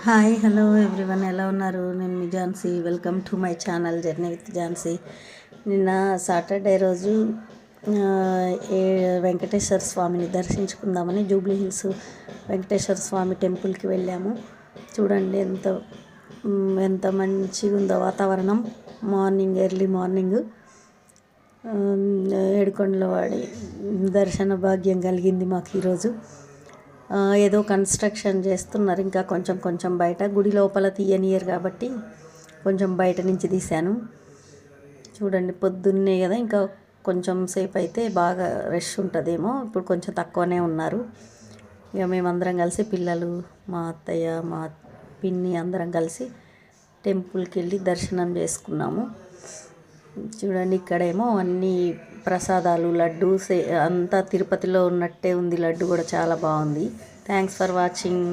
Hi hello everyone, ఎలా ఉన్నారు? నేను మీ Jhansi. Welcome to my channel journey with Jhansi. నిన్న సాటర్డే రోజు వెంకటేశ్వర స్వామిని దర్శించుకుందామని జూబ్లీ హిల్స్ వెంకటేశ్వర స్వామి టెంపుల్కి వెళ్ళాము. చూడండి ఎంత మంచిగా ఉందో వాతావరణం. ఎర్లీ మార్నింగ్ ఏడుకొండలవాడి దర్శన భాగ్యం కలిగింది మాకు ఈరోజు. ఏదో కన్స్ట్రక్షన్ చేస్తున్నారు, ఇంకా కొంచెం బయట గుడి లోపల తీయనియరు కాబట్టి కొంచెం బయట నుంచి తీశాను. చూడండి, పొద్దున్నే కదా, ఇంకా కొంచెం సేపు అయితే బాగా రష్ ఉంటుందేమో. ఇప్పుడు కొంచెం తక్కువనే ఉన్నారు. ఇక మేమందరం కలిసి, పిల్లలు, మా అత్తయ్య, మా పిన్ని అందరం కలిసి టెంపుల్కి వెళ్ళి దర్శనం చేసుకున్నాము. చూడండి, ఇక్కడేమో అన్ని ప్రసాదాలు, లడ్డు అంతా తిరుపతిలో ఉన్నట్టే ఉంది. లడ్డు కూడా చాలా బాగుంది. Thanks for watching.